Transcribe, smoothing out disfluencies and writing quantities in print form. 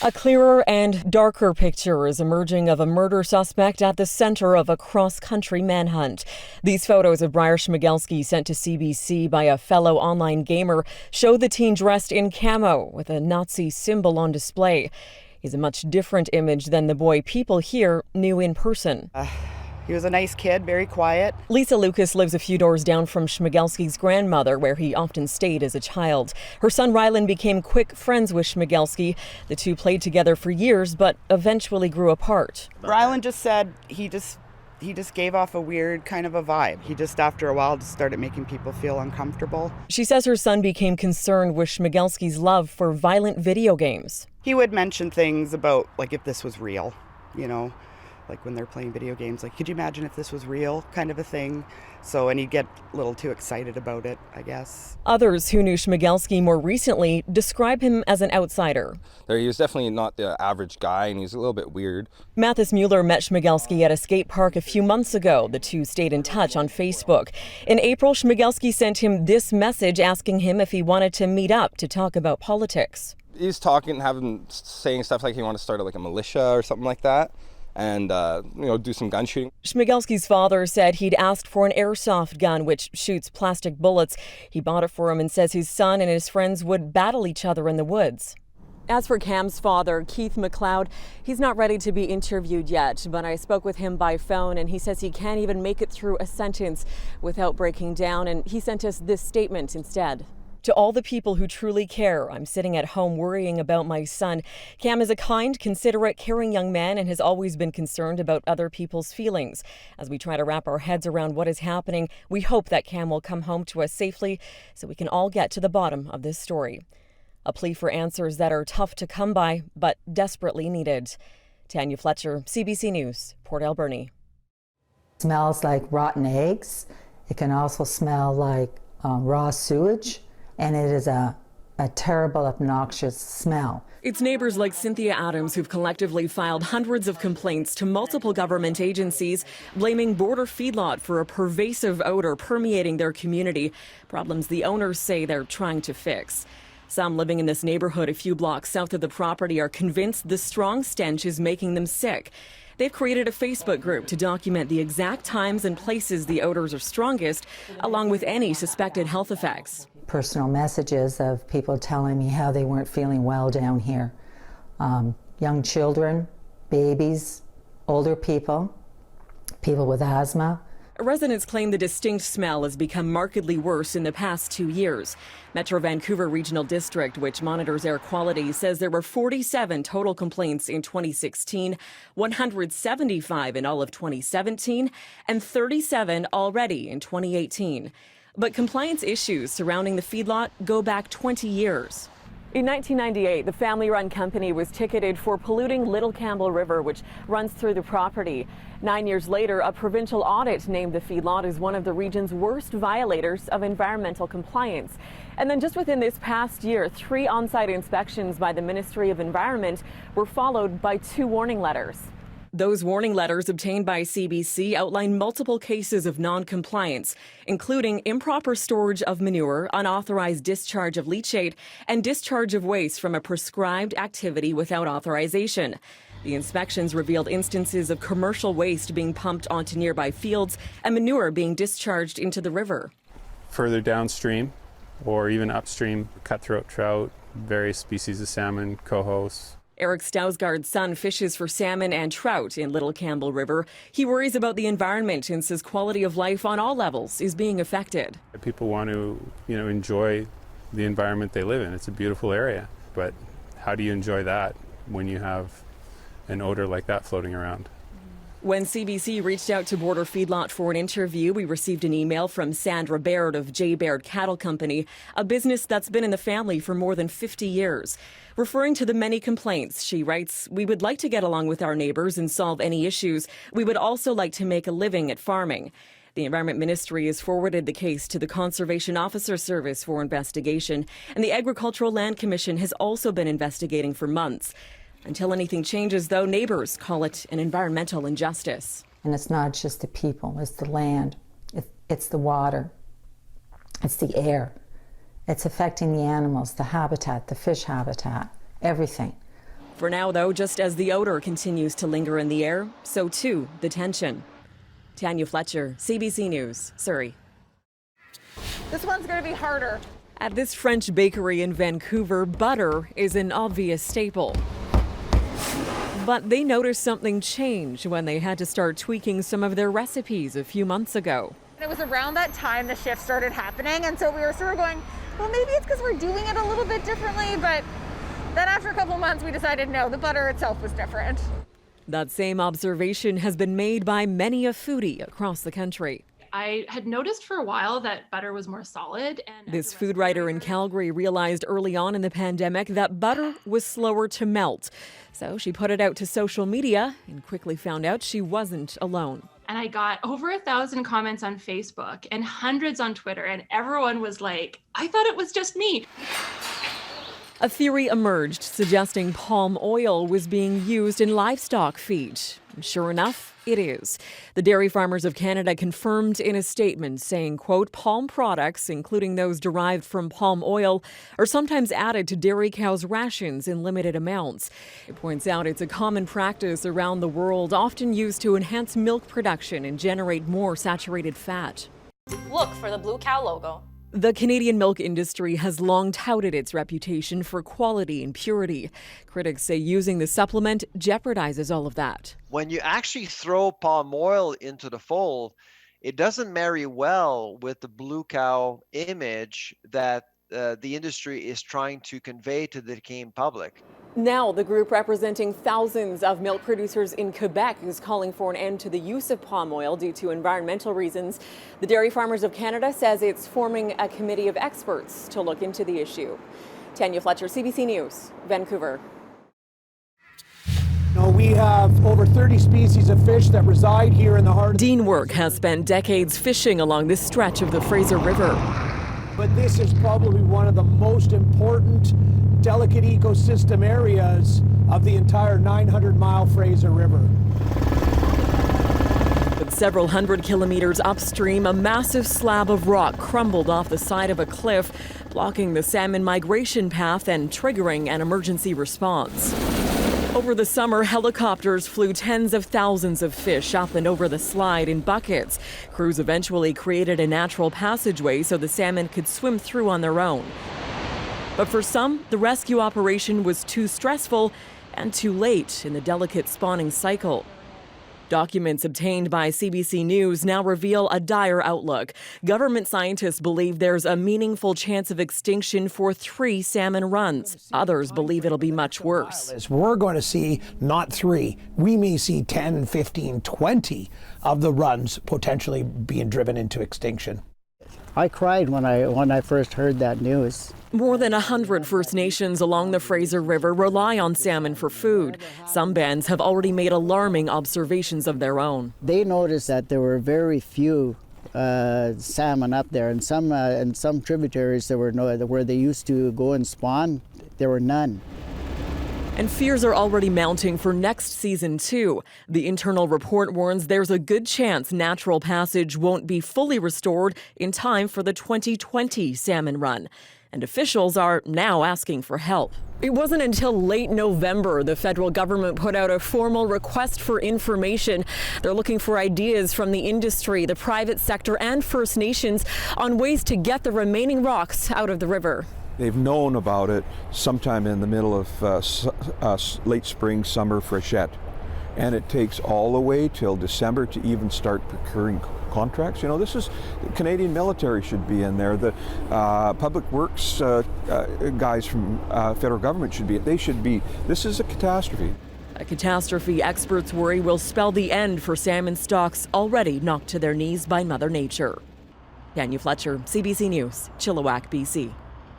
A clearer and darker picture is emerging of a murder suspect at the center of a cross-country manhunt. These photos of Briar Schmigelski sent to CBC by a fellow online gamer show the teen dressed in camo with a Nazi symbol on display. He's a much different image than the boy people here knew in person. He was a nice kid, very quiet. Lisa Lucas lives a few doors down from Schmigelski's grandmother, where he often stayed as a child. Her son Rylan became quick friends with Schmigelski. The two played together for years, but eventually grew apart. Rylan just said he just gave off a weird kind of a vibe. He just, after a while, just started making people feel uncomfortable. She says her son became concerned with Schmigelski's love for violent video games. He would mention things about, like, if this was real, like when they're playing video games, like, could you imagine if this was real, kind of a thing. And he'd get a little too excited about it, I guess. Others who knew Schmigelski more recently describe him as an outsider. He was definitely not the average guy, and he's a little bit weird. Mathis Mueller met Schmigelski at a skate park a few months ago. The two stayed in touch on Facebook. In April, Schmigelski sent him this message asking him if he wanted to meet up to talk about politics. He's saying stuff like he wanted to start like a militia or something like that. And, do some gun shooting. Schmigelski's father said he'd asked for an airsoft gun, which shoots plastic bullets. He bought it for him and says his son and his friends would battle each other in the woods. As for Cam's father, Keith McLeod, he's not ready to be interviewed yet, but I spoke with him by phone and he says he can't even make it through a sentence without breaking down, and he sent us this statement instead. To all the people who truly care, I'm sitting at home worrying about my son. Cam is a kind, considerate, caring young man and has always been concerned about other people's feelings. As we try to wrap our heads around what is happening, we hope that Cam will come home to us safely so we can all get to the bottom of this story. A plea for answers that are tough to come by, but desperately needed. Tanya Fletcher, CBC News, Port Alberni. It smells like rotten eggs. It can also smell like raw sewage. And it is a terrible, obnoxious smell. It's neighbors like Cynthia Adams who've collectively filed hundreds of complaints to multiple government agencies, blaming Border Feedlot for a pervasive odor permeating their community, problems the owners say they're trying to fix. Some living in this neighborhood a few blocks south of the property are convinced the strong stench is making them sick. They've created a Facebook group to document the exact times and places the odors are strongest, along with any suspected health effects. Personal messages of people telling me how they weren't feeling well down here. Young children, babies, older people, people with asthma. Residents claim the distinct smell has become markedly worse in the past 2 years. Metro Vancouver Regional District, which monitors air quality, says there were 47 total complaints in 2016, 175 in all of 2017, and 37 already in 2018. But compliance issues surrounding the feedlot go back 20 years. In 1998, the family-run company was ticketed for polluting Little Campbell River, which runs through the property. 9 years later, a provincial audit named the feedlot as one of the region's worst violators of environmental compliance. And then just within this past year, 3 on-site inspections by the Ministry of Environment were followed by 2 warning letters. Those warning letters obtained by CBC outline multiple cases of non-compliance, including improper storage of manure, unauthorized discharge of leachate, and discharge of waste from a prescribed activity without authorization. The inspections revealed instances of commercial waste being pumped onto nearby fields and manure being discharged into the river. Further downstream or even upstream, cutthroat trout, various species of salmon, cohos. Eric Stousgard's son fishes for salmon and trout in Little Campbell River. He worries about the environment and says quality of life on all levels is being affected. People want to, enjoy the environment they live in. It's a beautiful area, but how do you enjoy that when you have an odor like that floating around? When CBC reached out to Border Feedlot for an interview, we received an email from Sandra Baird of J. Baird Cattle Company, a business that's been in the family for more than 50 years. Referring to the many complaints, she writes, "We would like to get along with our neighbors and solve any issues. We would also like to make a living at farming." The Environment Ministry has forwarded the case to the Conservation Officer Service for investigation, and the Agricultural Land Commission has also been investigating for months. Until anything changes, though, neighbors call it an environmental injustice. And it's not just the people, it's the land, it's the water, it's the air. It's affecting the animals, the habitat, the fish habitat, everything. For now, though, just as the odor continues to linger in the air, so too the tension. Tanya Fletcher, CBC News, Surrey. This one's going to be harder. At this French bakery in Vancouver, butter is an obvious staple. But they noticed something change when they had to start tweaking some of their recipes a few months ago. It was around that time the shift started happening, and so we were sort of going, well, maybe it's because we're doing it a little bit differently, but then after a couple of months we decided no, the butter itself was different. That same observation has been made by many a foodie across the country. I had noticed for a while that butter was more solid. And this food writer in Calgary realized early on in the pandemic that butter was slower to melt. So she put it out to social media and quickly found out she wasn't alone. And I got over 1,000 comments on Facebook and hundreds on Twitter, and everyone was like, I thought it was just me. A theory emerged suggesting palm oil was being used in livestock feed. Sure enough, it is. The Dairy Farmers of Canada confirmed in a statement saying, quote, palm products, including those derived from palm oil, are sometimes added to dairy cows' rations in limited amounts. It points out it's a common practice around the world, often used to enhance milk production and generate more saturated fat. Look for the Blue Cow logo. The Canadian milk industry has long touted its reputation for quality and purity. Critics say using the supplement jeopardizes all of that. When you actually throw palm oil into the fold, it doesn't marry well with the Blue Cow image that the industry is trying to convey to the Canadian public. Now, the group representing thousands of milk producers in Quebec is calling for an end to the use of palm oil due to environmental reasons. The Dairy Farmers of Canada says it's forming a committee of experts to look into the issue. Tanya Fletcher, CBC News, Vancouver. We have over 30 species of fish that reside here in the heart. Dean Work has spent decades fishing along this stretch of the Fraser River. But this is probably one of the most important delicate ecosystem areas of the entire 900-mile Fraser River. But several hundred kilometers upstream, a massive slab of rock crumbled off the side of a cliff, blocking the salmon migration path and triggering an emergency response. Over the summer, helicopters flew tens of thousands of fish up and over the slide in buckets. Crews eventually created a natural passageway so the salmon could swim through on their own. But for some, the rescue operation was too stressful and too late in the delicate spawning cycle. Documents obtained by CBC News now reveal a dire outlook. Government scientists believe there's a meaningful chance of extinction for 3 salmon runs. Others believe it'll be much worse. We're going to see not 3. We may see 10, 15, 20 of the runs potentially being driven into extinction. I cried when I first heard that news. More than 100 First Nations along the Fraser River rely on salmon for food. Some bands have already made alarming observations of their own. They noticed that there were very few salmon up there, and some tributaries there were where they used to go and spawn, there were none. And fears are already mounting for next season, too. The internal report warns there's a good chance natural passage won't be fully restored in time for the 2020 salmon run. And officials are now asking for help. It wasn't until late November the federal government put out a formal request for information. They're looking for ideas from the industry, the private sector, and First Nations on ways to get the remaining rocks out of the river. They've known about it sometime in the middle of late spring, summer freshet. And it takes all the way till December to even start procuring contracts. You know, this is, the Canadian military should be in there. The public works guys from federal government should be. This is a catastrophe. A catastrophe experts worry will spell the end for salmon stocks already knocked to their knees by Mother Nature. Tanya Fletcher, CBC News, Chilliwack, BC.